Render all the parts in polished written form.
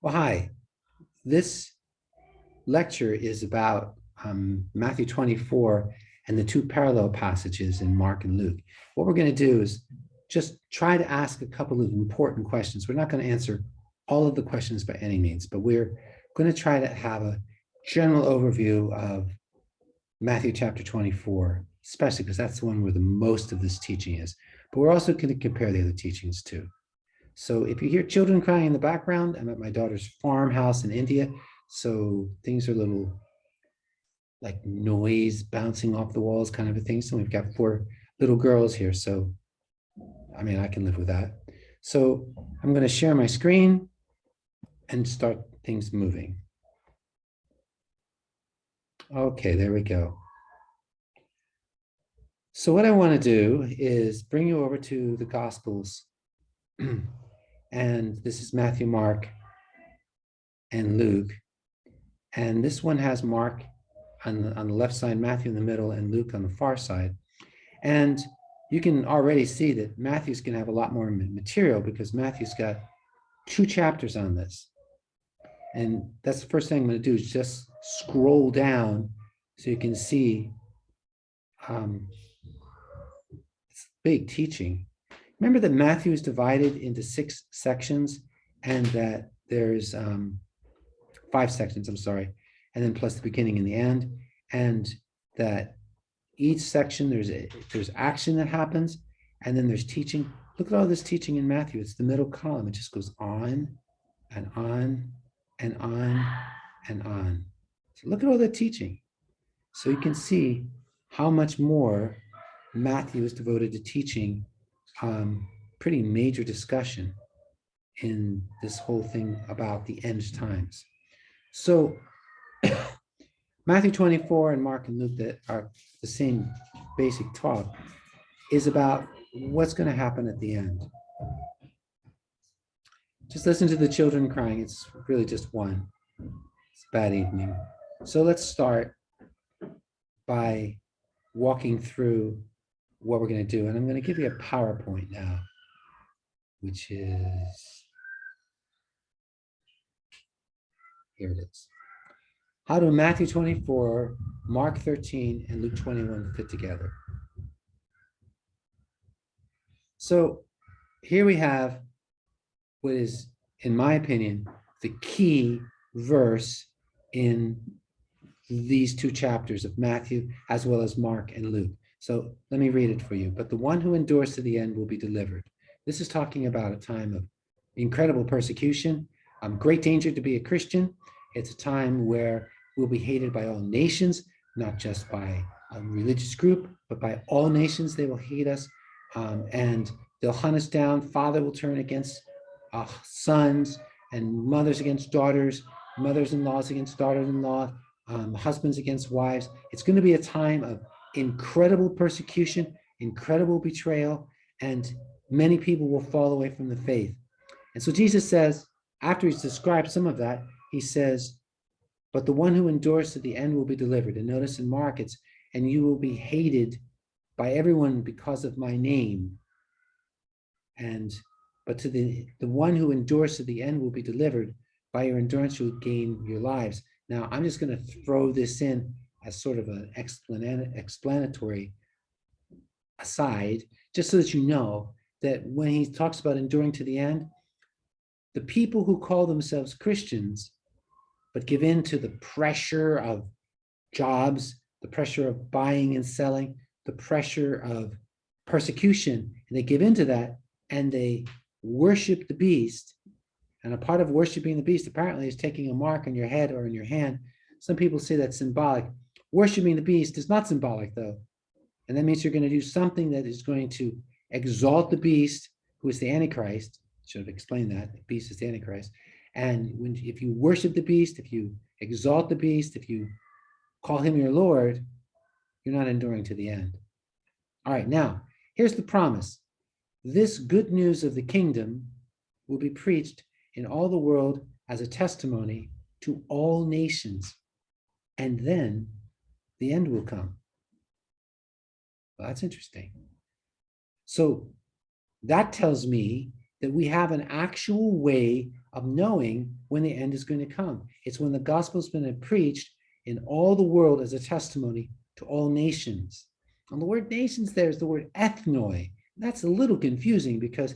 Well, hi. This lecture is about Matthew 24 and the two parallel passages in Mark and Luke. What we're going to do is just try to ask a couple of important questions. We're not going to answer all of the questions by any means, but we're going to try to have a general overview of Matthew chapter 24, especially because that's the one where the most of this teaching is. But we're also going to compare the other teachings too. So if you hear children crying in the background, I'm at my daughter's farmhouse in India. So things are a little like noise bouncing off the walls kind of a thing. So we've got 4 little girls here. So, I mean, I can live with that. So I'm going to share my screen and start things moving. Okay, there we go. So what I want to do is bring you over to the Gospels. And this is Matthew, Mark, and Luke. And this one has Mark on the left side, Matthew in the middle, and Luke on the far side. And you can already see that Matthew's going to have a lot more material because Matthew's got 2 chapters on this. And that's the first thing I'm going to do is just scroll down so you can see it's big teaching. Remember that Matthew is divided into 6 sections and that there's 5 sections, I'm sorry, and then plus the beginning and the end, and that each section there's action that happens, and then there's teaching. Look at all this teaching in Matthew. It's the middle column. It just goes on and on and on and on. So look at all that teaching. So you can see how much more Matthew is devoted to teaching pretty major discussion in this whole thing about the end times. So Matthew 24 and Mark and Luke that are the same basic talk is about what's going to happen at the end. Just listen to the children crying. It's really just one. It's a bad evening. So let's start by walking through what we're going to do. And I'm going to give you a PowerPoint now, which is, here it is. How do Matthew 24, Mark 13, and Luke 21 fit together? So here we have what is, in my opinion, the key verse in these 2 chapters of Matthew, as well as Mark and Luke. So let me read it for you. But the one who endures to the end will be delivered. This is talking about a time of incredible persecution, great danger to be a Christian. It's a time where we'll be hated by all nations, not just by a religious group, but by all nations. They will hate us, and they'll hunt us down. Father will turn against sons, and mothers against daughters, mothers-in-laws against daughters-in-law, husbands against wives. It's going to be a time of incredible persecution, incredible betrayal, and many people will fall away from the faith. And so Jesus says, after he's described some of that, he says, but the one who endures to the end will be delivered. And notice in Mark, it's, and you will be hated by everyone because of my name. But to the one who endures to the end will be delivered. By your endurance, you'll gain your lives. Now, I'm just going to throw this in as sort of an explanatory aside, just so that you know that when he talks about enduring to the end, the people who call themselves Christians, but give in to the pressure of jobs, the pressure of buying and selling, the pressure of persecution, and they give into that and they worship the beast. And a part of worshiping the beast apparently is taking a mark on your head or in your hand. Some people say that's symbolic. Worshiping the beast is not symbolic though. And that means you're going to do something that is going to exalt the beast, who is the Antichrist. Should have explained that. The beast is the Antichrist. And if you worship the beast, if you exalt the beast, if you call him your Lord, you're not enduring to the end. All right, now, here's the promise. This good news of the kingdom will be preached in all the world as a testimony to all nations, and then the end will come. Well, that's interesting. So that tells me that we have an actual way of knowing when the end is going to come. It's when the gospel's been preached in all the world as a testimony to all nations. And the word nations there is the word ethnoi. That's a little confusing because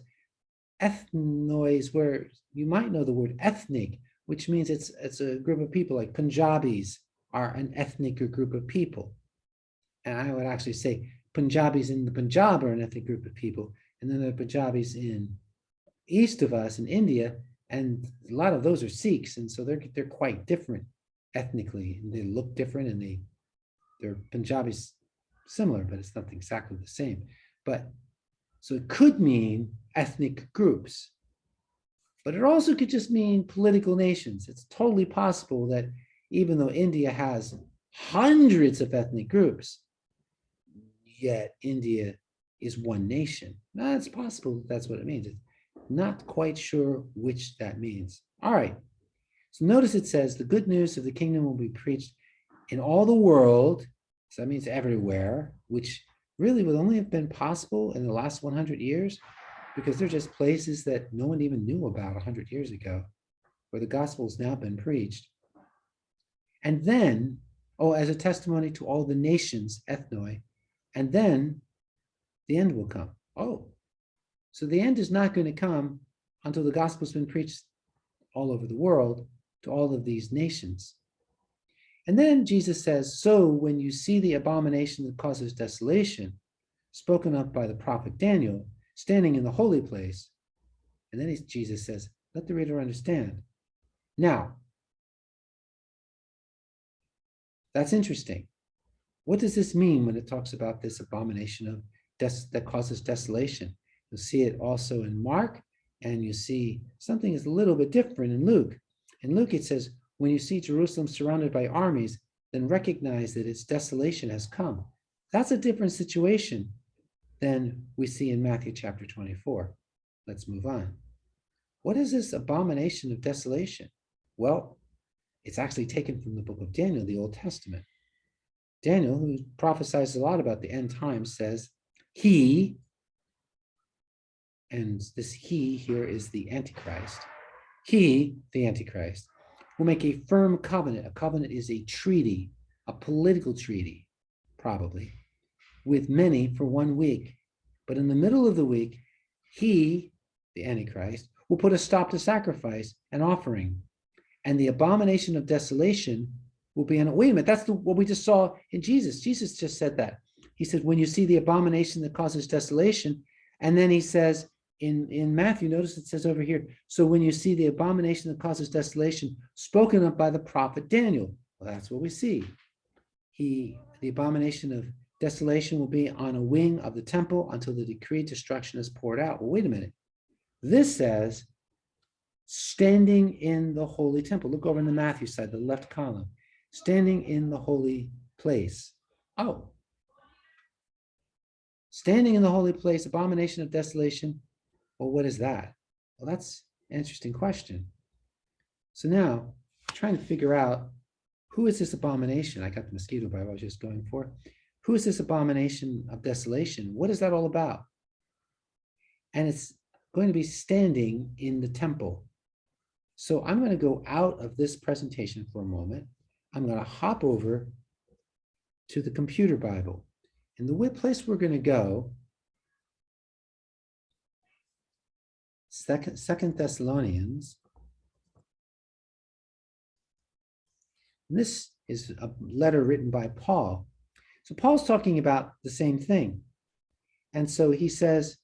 ethnoi is where you might know the word ethnic, which means it's a group of people, like Punjabis are an ethnic group of people. And I would actually say Punjabis in the Punjab are an ethnic group of people. And then there are Punjabis in east of us in India, and a lot of those are Sikhs, and so they're quite different ethnically, and they look different, and they're Punjabis similar, but it's not exactly the same. But so it could mean ethnic groups, but it also could just mean political nations. It's totally possible that even though India has hundreds of ethnic groups, yet India is one nation. Now, it's possible that's what it means. It's not quite sure which that means. All right. So notice it says the good news of the kingdom will be preached in all the world. So that means everywhere, which really would only have been possible in the last 100 years because they're just places that no one even knew about 100 years ago, where the gospel's now been preached. And then, as a testimony to all the nations, ethnoi, and then the end will come. So the end is not going to come until the gospel's been preached all over the world to all of these nations. And then Jesus says, so when you see the abomination that causes desolation, spoken of by the prophet Daniel, standing in the holy place, and then Jesus says, let the reader understand. Now, that's interesting. What does this mean when it talks about this abomination that causes desolation? You'll see it also in Mark, and you see something is a little bit different in Luke. In Luke, it says, when you see Jerusalem surrounded by armies, then recognize that its desolation has come. That's a different situation than we see in Matthew chapter 24. Let's move on. What is this abomination of desolation? Well, it's actually taken from the book of Daniel, the Old Testament. Daniel, who prophesies a lot about the end times, says, he, and this he here is the Antichrist, he, the Antichrist, will make a firm covenant. A covenant is a treaty, a political treaty, probably, with many for 1 week. But in the middle of the week, he, the Antichrist, will put a stop to sacrifice and offering. And the abomination of desolation will be wait a minute, that's what we just saw in Jesus. Jesus just said that. He said, when you see the abomination that causes desolation, and then he says in Matthew, notice it says over here, so when you see the abomination that causes desolation, spoken of by the prophet Daniel. Well, that's what we see. The abomination of desolation will be on a wing of the temple until the decreed destruction is poured out. Well, wait a minute. This says, standing in the holy temple. Look over in the Matthew side, the left column. Standing in the holy place. Standing in the holy place, abomination of desolation. Well, what is that? Well, that's an interesting question. So now, I'm trying to figure out, who is this abomination? I got the mosquito bite I was just going for. Who is this abomination of desolation? What is that all about? And it's going to be standing in the temple. So I'm going to go out of this presentation for a moment. I'm going to hop over to the computer Bible. And the place we're going to go, Second Thessalonians. And this is a letter written by Paul. So Paul's talking about the same thing. And so he says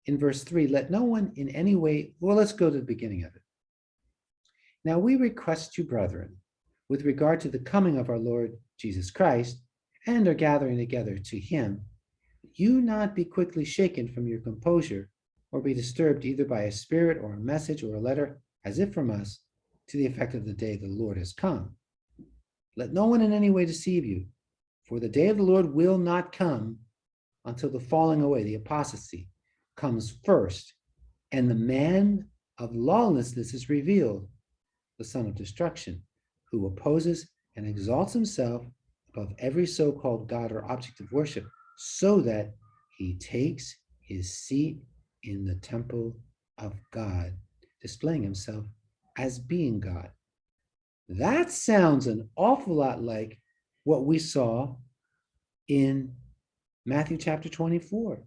in verse 3, let no one in any way, well, let's go to the beginning of it. Now we request you, brethren, with regard to the coming of our Lord Jesus Christ and our gathering together to him, you not be quickly shaken from your composure or be disturbed either by a spirit or a message or a letter, as if from us, to the effect of the day the Lord has come. Let no one in any way deceive you, for the day of the Lord will not come until the falling away, the apostasy, comes first, and the man of lawlessness is revealed, the son of destruction, who opposes and exalts himself above every so-called God or object of worship, so that he takes his seat in the temple of God, displaying himself as being God. That sounds an awful lot like what we saw in Matthew chapter 24,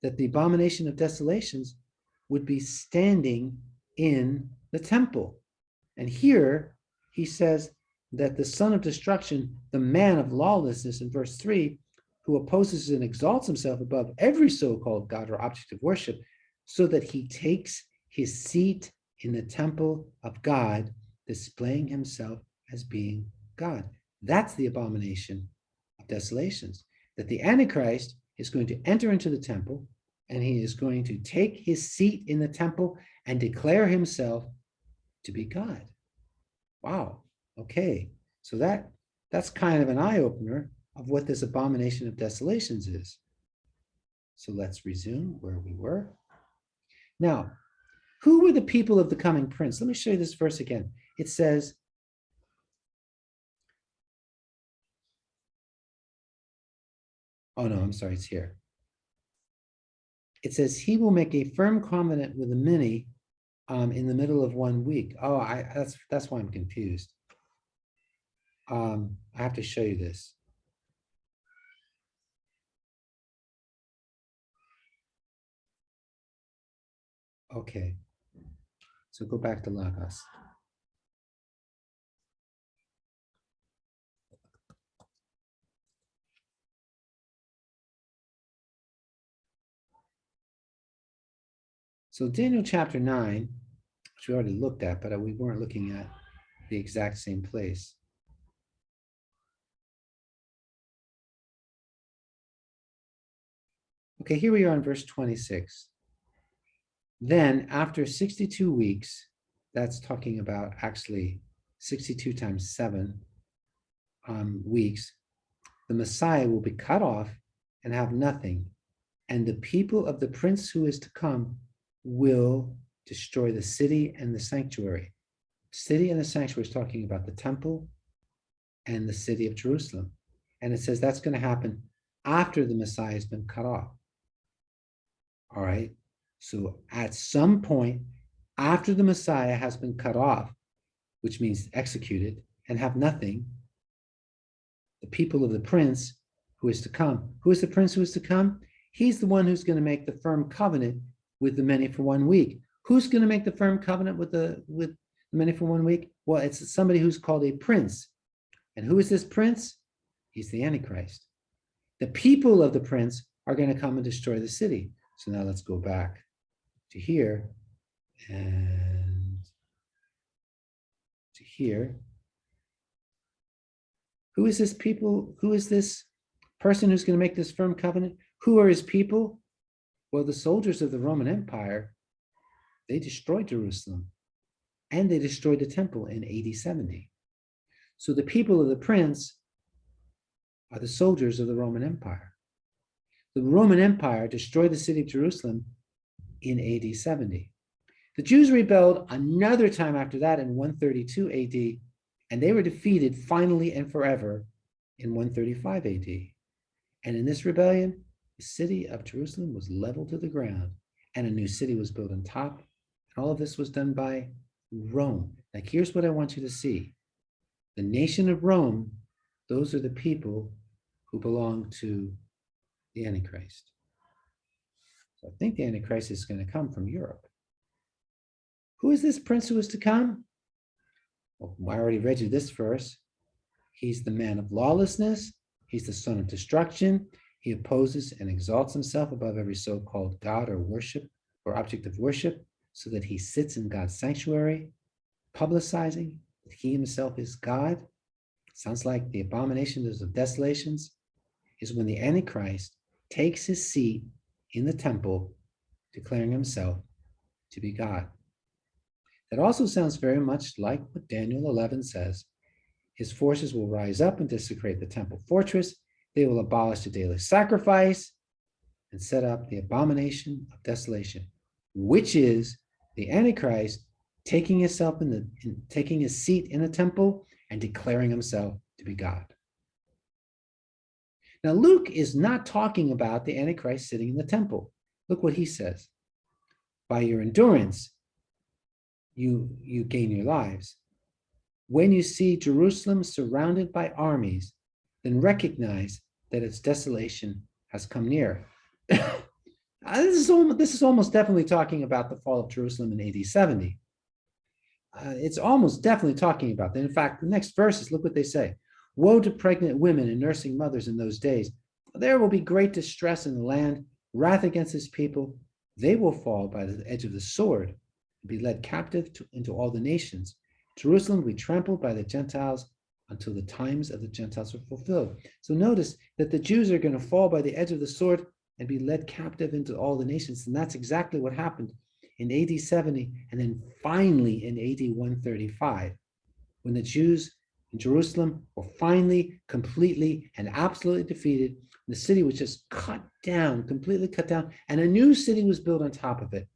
that the abomination of desolations would be standing in the temple. And here he says that the son of destruction, the man of lawlessness, in verse 3, who opposes and exalts himself above every so-called God or object of worship, so that he takes his seat in the temple of God, displaying himself as being God. That's the abomination of desolations, that the Antichrist is going to enter into the temple, and he is going to take his seat in the temple and declare himself to be God. Wow. Okay. So that's kind of an eye-opener of what this abomination of desolations is. So let's resume where we were. Now, who were the people of the coming prince? Let me show you this verse again. It says, oh no, I'm sorry, it's here. It says, he will make a firm covenant with the many in the middle of 1 week. Oh, that's why I'm confused. I have to show you this. Okay. So go back to Lagos. So Daniel chapter 9, which we already looked at, but we weren't looking at the exact same place. Okay, here we are in verse 26. Then after 62 weeks, that's talking about actually 62 times 7 weeks, the Messiah will be cut off and have nothing. And the people of the prince who is to come will destroy the city and the sanctuary. City and the sanctuary is talking about the temple and the city of Jerusalem. And it says that's going to happen after the Messiah has been cut off. All right. So at some point after the Messiah has been cut off, which means executed and have nothing, the people of the prince who is to come. Who is the prince who is to come? He's the one who's going to make the firm covenant with the many for 1 week. Who's going to make the firm covenant with the many for 1 week? Well, it's somebody who's called a prince. And who is this prince? He's the Antichrist. The people of the prince are going to come and destroy the city. So now let's go back to here and to here. Who is this people? Who is this person who's going to make this firm covenant? Who are his people? Well, the soldiers of the Roman Empire, they destroyed Jerusalem and they destroyed the temple in AD 70. So the people of the prince are the soldiers of the Roman Empire. The Roman Empire destroyed the city of Jerusalem in AD 70. The Jews rebelled another time after that in 132 AD, and they were defeated finally and forever in 135 AD. And in this rebellion, the city of Jerusalem was leveled to the ground, and a new city was built on top. And all of this was done by Rome. Like, here's what I want you to see. The nation of Rome, those are the people who belong to the Antichrist. So I think the Antichrist is going to come from Europe. Who is this prince who is to come? Well, I already read you this verse. He's the man of lawlessness. He's the son of destruction. He opposes and exalts himself above every so-called God or worship or object of worship, so that he sits in God's sanctuary, publicizing that he himself is God. Sounds like the abominations of desolations is when the Antichrist takes his seat in the temple, declaring himself to be God. That also sounds very much like what Daniel 11 says. His forces will rise up and desecrate the temple fortress. They will abolish the daily sacrifice and set up the abomination of desolation, which is the Antichrist taking his seat in the temple and declaring himself to be God. Now, Luke is not talking about the Antichrist sitting in the temple. Look what he says. by your endurance, you gain your lives. When you see Jerusalem surrounded by armies, then recognize that its desolation has come near. This is almost definitely talking about the fall of Jerusalem in AD 70. It's almost definitely talking about that. In fact, the next verses, look what they say. Woe to pregnant women and nursing mothers in those days. There will be great distress in the land, wrath against his people. They will fall by the edge of the sword and be led captive into all the nations. Jerusalem will be trampled by the Gentiles until the times of the Gentiles are fulfilled. So notice that the Jews are going to fall by the edge of the sword and be led captive into all the nations. And that's exactly what happened in AD 70 and then finally in AD 135, when the Jews in Jerusalem were finally, completely, and absolutely defeated. The city was just cut down, completely cut down, and a new city was built on top of it,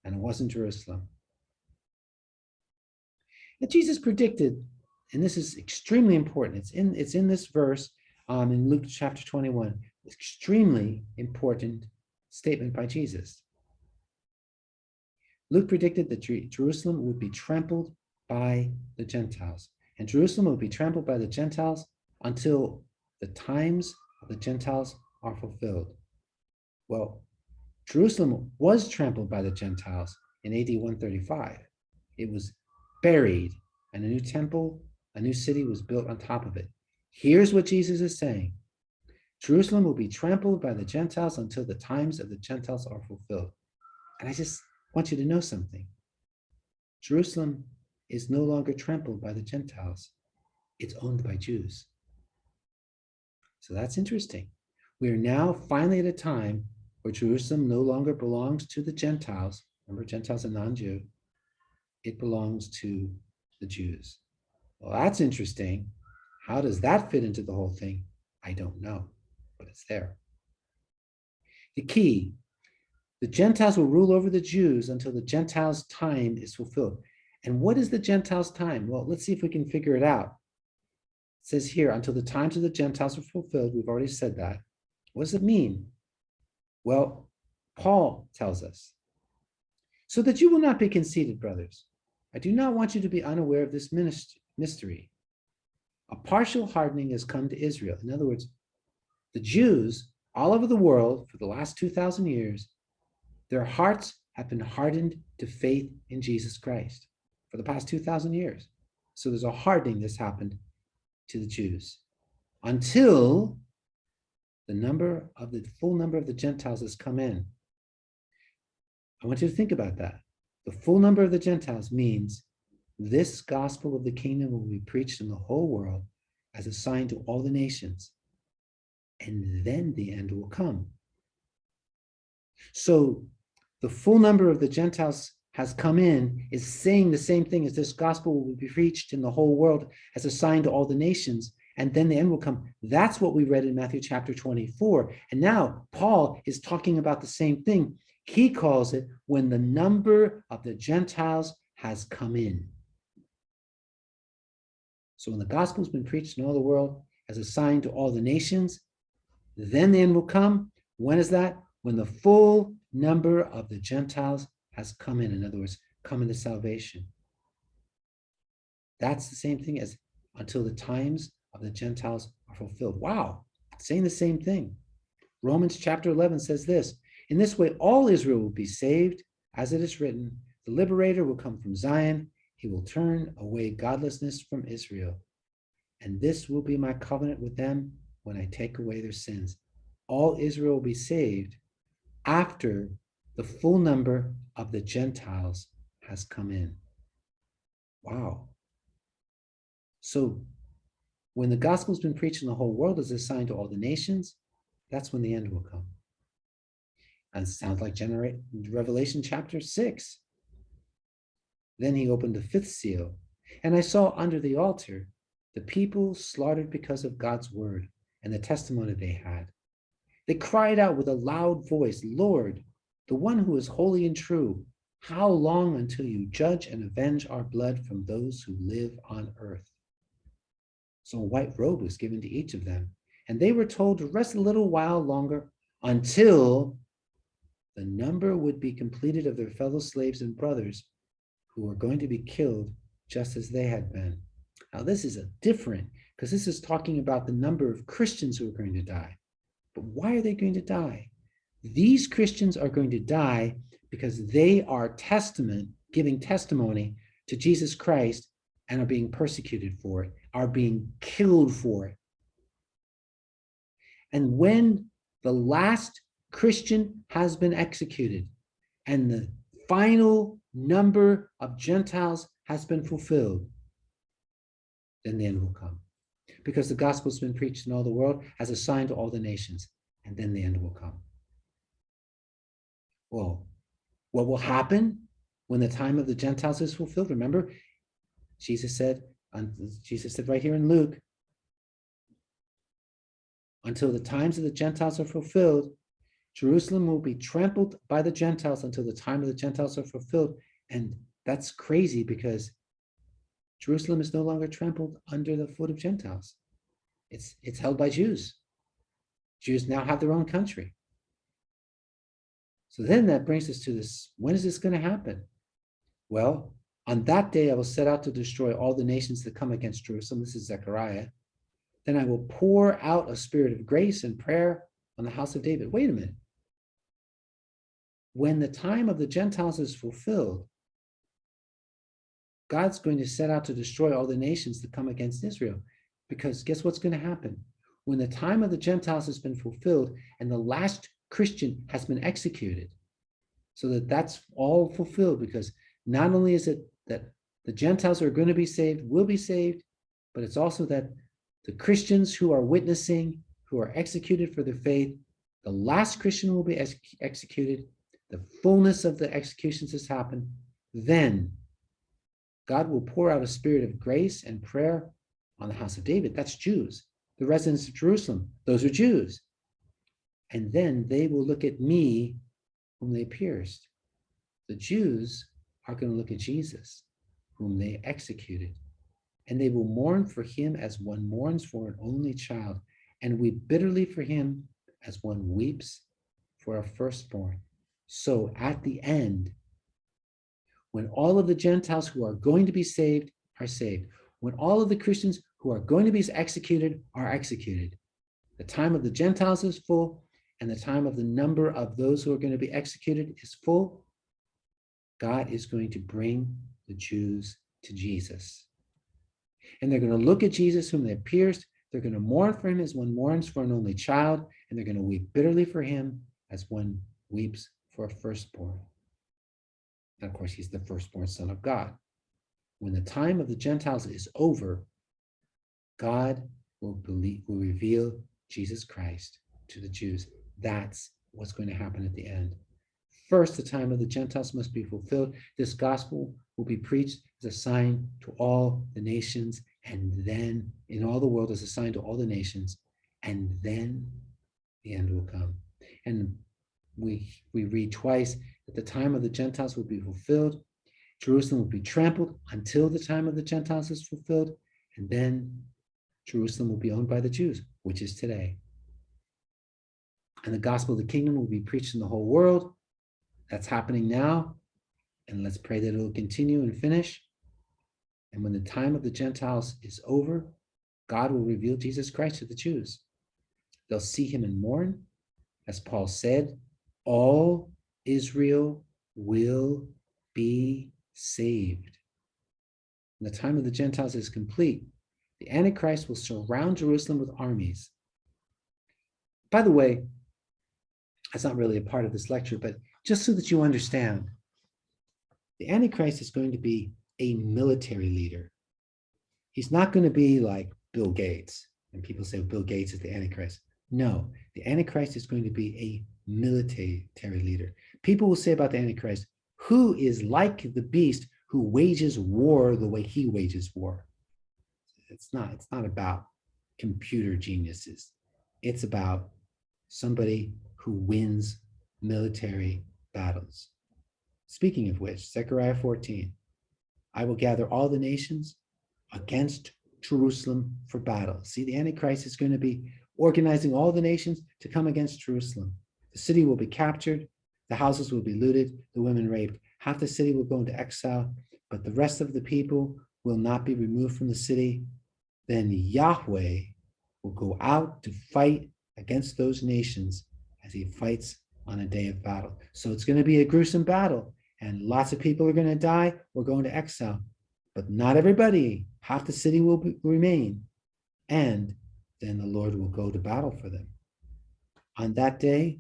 and it wasn't Jerusalem. And Jesus predicted, and this is extremely important, it's in this verse in Luke chapter 21, extremely important statement by Jesus. Luke predicted that Jerusalem would be trampled by the Gentiles, and Jerusalem would be trampled by the Gentiles until the times of the Gentiles are fulfilled. Well, Jerusalem was trampled by the Gentiles in AD 135. It was buried, and a new temple, a new city was built on top of it. Here's what Jesus is saying. Jerusalem will be trampled by the Gentiles until the times of the Gentiles are fulfilled. And I just want you to know something. Jerusalem is no longer trampled by the Gentiles. It's owned by Jews. So that's interesting. We are now finally at a time where Jerusalem no longer belongs to the Gentiles. Remember, Gentiles are non-Jew. It belongs to the Jews. Well, that's interesting. How does that fit into the whole thing? I don't know, but it's there. The key, the Gentiles will rule over the Jews until the Gentiles' time is fulfilled. And what is the Gentiles' time? Well, let's see if we can figure it out. It says here, until the times of the Gentiles are fulfilled. We've already said that. What does it mean? Well, Paul tells us, so that you will not be conceited, brothers. I do not want you to be unaware of this mystery. A partial hardening has come to Israel. In other words, the Jews all over the world for the last 2,000 years, their hearts have been hardened to faith in Jesus Christ for the past 2,000 years. So there's a hardening that's happened to the Jews until the full number of the Gentiles has come in. I want you to think about that. The full number of the Gentiles means this gospel of the kingdom will be preached in the whole world as a sign to all the nations, and then the end will come. So the full number of the Gentiles has come in is saying the same thing as this gospel will be preached in the whole world as a sign to all the nations, and then the end will come. That's what we read in Matthew chapter 24. And now Paul is talking about the same thing. He calls it when the number of the Gentiles has come in. So when the gospel has been preached in all the world as a sign to all the nations, then the end will come. When is that? When the full number of the Gentiles has come in. In other words, come into salvation. That's the same thing as until the times of the Gentiles are fulfilled. Wow, saying the same thing. Romans chapter 11 says this, in this way all Israel will be saved, as it is written, the liberator will come from Zion, he will turn away godlessness from Israel. And this will be my covenant with them when I take away their sins. All Israel will be saved after the full number of the Gentiles has come in. Wow. So when the gospel's been preached in the whole world as a sign to all the nations, that's when the end will come. And it sounds like Revelation chapter 6. Then he opened the fifth seal, and I saw under the altar the people slaughtered because of God's word and the testimony they had. They cried out with a loud voice, Lord, the one who is holy and true, how long until you judge and avenge our blood from those who live on earth? So a white robe was given to each of them, and they were told to rest a little while longer until the number would be completed of their fellow slaves and brothers who were going to be killed just as they had been. Now, this is a different, because this is talking about the number of Christians who are going to die. But why are they going to die? These Christians are going to die because they are giving testimony to Jesus Christ and are being persecuted for it, are being killed for it. And when the last Christian has been executed and the final number of Gentiles has been fulfilled, then the end will come. Because the gospel has been preached in all the world as a sign to all the nations, and then the end will come. Well, what will happen when the time of the Gentiles is fulfilled? Remember, Jesus said right here in Luke, until the times of the Gentiles are fulfilled, Jerusalem will be trampled by the Gentiles until the time of the Gentiles are fulfilled. And that's crazy because Jerusalem is no longer trampled under the foot of Gentiles. It's held by Jews. Jews now have their own country. So then that brings us to this, when is this going to happen? Well, on that day I will set out to destroy all the nations that come against Jerusalem. This is Zechariah. Then I will pour out a spirit of grace and prayer on the house of David. Wait a minute. When the time of the Gentiles is fulfilled, God's going to set out to destroy all the nations that come against Israel. Because guess what's going to happen? When the time of the Gentiles has been fulfilled and the last Christian has been executed, so that that's all fulfilled, because not only is it that the Gentiles who are going to be saved will be saved, but it's also that the Christians who are witnessing, who are executed for their faith, the last Christian will be executed, the fullness of the executions has happened, then God will pour out a spirit of grace and prayer on the house of David. That's Jews. The residents of Jerusalem, those are Jews. And then they will look at me whom they pierced. The Jews are going to look at Jesus, whom they executed. And they will mourn for him as one mourns for an only child, and weep bitterly for him as one weeps for a firstborn. So at the end, when all of the Gentiles who are going to be saved are saved, when all of the Christians who are going to be executed are executed, the time of the Gentiles is full, and the time of the number of those who are going to be executed is full, God is going to bring the Jews to Jesus. And they're going to look at Jesus whom they pierced. They're going to mourn for him as one mourns for an only child, and they're going to weep bitterly for him as one weeps for a firstborn. And of course, he's the firstborn son of God. When the time of the Gentiles is over, God will reveal Jesus Christ to the Jews. That's what's going to happen at the end. First, the time of the Gentiles must be fulfilled. This gospel will be preached as a sign to all the nations, and then in all the world as a sign to all the nations, and then the end will come. And we read twice that the time of the Gentiles will be fulfilled. Jerusalem will be trampled until the time of the Gentiles is fulfilled, and then Jerusalem will be owned by the Jews, which is today. And the gospel of the kingdom will be preached in the whole world. That's happening now, and let's pray that it will continue and finish. And when the time of the Gentiles is over, God will reveal Jesus Christ to the Jews. They'll see him and mourn. As Paul said, all Israel will be saved. When the time of the Gentiles is complete, the Antichrist will surround Jerusalem with armies. By the way, that's not really a part of this lecture, but just so that you understand, the Antichrist is going to be a military leader. He's not going to be like Bill Gates. And people say Bill Gates is the Antichrist. No, the Antichrist is going to be a military leader. People will say about the Antichrist, who is like the beast who wages war the way he wages war. It's not about computer geniuses. It's about somebody who wins military battles. Speaking of which, Zechariah 14, I will gather all the nations against Jerusalem for battle. See, the Antichrist is going to be organizing all the nations to come against Jerusalem. The city will be captured. The houses will be looted, the women raped. Half the city will go into exile, but the rest of the people will not be removed from the city. Then Yahweh will go out to fight against those nations as he fights on a day of battle. So it's going to be a gruesome battle, and lots of people are going to die or go into exile, but not everybody. Half the city will remain, and then the Lord will go to battle for them. On that day,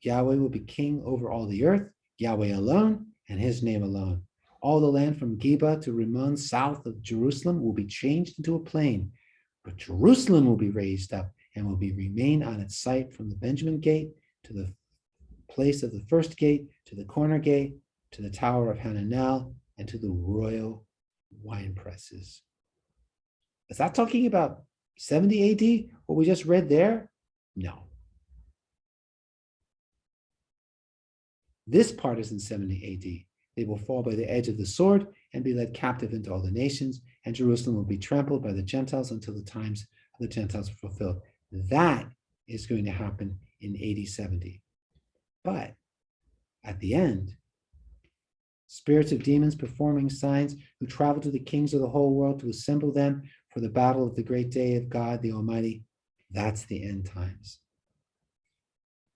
Yahweh will be king over all the earth, Yahweh alone, and his name alone. All the land from Geba to Rimmon, south of Jerusalem, will be changed into a plain, but Jerusalem will be raised up and will remain on its site from the Benjamin gate to the place of the first gate, to the corner gate, to the tower of Hananel, and to the royal wine presses. Is that talking about 70 AD, what we just read there? No. This part is in 70 AD. They will fall by the edge of the sword and be led captive into all the nations, and Jerusalem will be trampled by the Gentiles until the times of the Gentiles are fulfilled. That is going to happen in AD 70. But at the end, spirits of demons performing signs who travel to the kings of the whole world to assemble them for the battle of the great day of God the Almighty, that's the end times.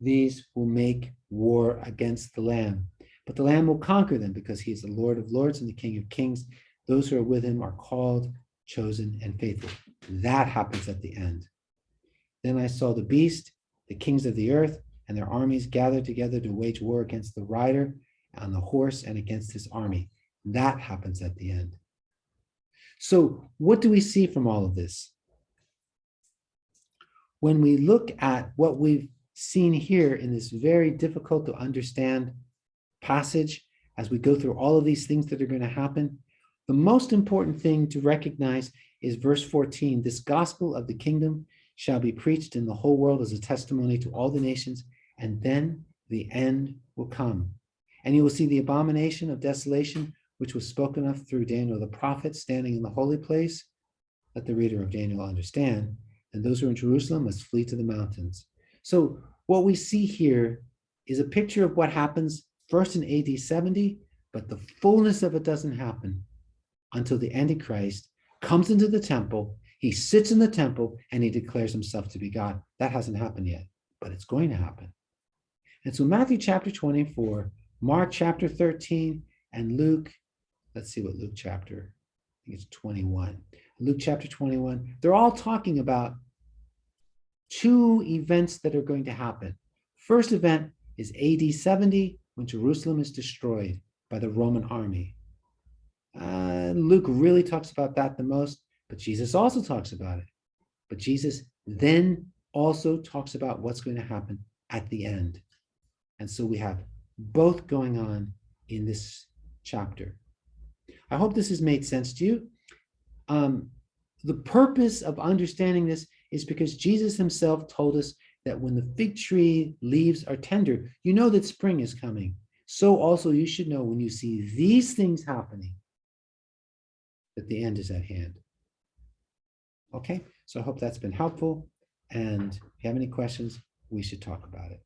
These will make war against the Lamb, but the Lamb will conquer them because he is the Lord of lords and the King of kings. Those who are with him are called, chosen, and faithful. That happens at the end. Then I saw the beast, the kings of the earth, and their armies gathered together to wage war against the rider on the horse and against his army. That happens at the end. So what do we see from all of this? When we look at what we've seen here in this very difficult to understand passage, as we go through all of these things that are going to happen, the most important thing to recognize is verse 14. This gospel of the kingdom shall be preached in the whole world as a testimony to all the nations, and then the end will come. And you will see the abomination of desolation, which was spoken of through Daniel the prophet, standing in the holy place. Let the reader of Daniel understand. And those who are in Jerusalem must flee to the mountains. So what we see here is a picture of what happens first in AD 70, but the fullness of it doesn't happen until the Antichrist comes into the temple, he sits in the temple, and he declares himself to be God. That hasn't happened yet, but it's going to happen. And so Matthew chapter 24, Mark chapter 13, and Luke, let's see what Luke chapter, I think it's 21. Luke chapter 21, they're all talking about two events that are going to happen. First event is AD 70, when Jerusalem is destroyed by the Roman army. Luke really talks about that the most, but Jesus also talks about it. But Jesus then also talks about what's going to happen at the end. And so we have both going on in this chapter. I hope this has made sense to you. The purpose of understanding this is because Jesus himself told us that when the fig tree leaves are tender, you know that spring is coming. So also you should know when you see these things happening, that the end is at hand. Okay, so I hope that's been helpful. And if you have any questions, we should talk about it.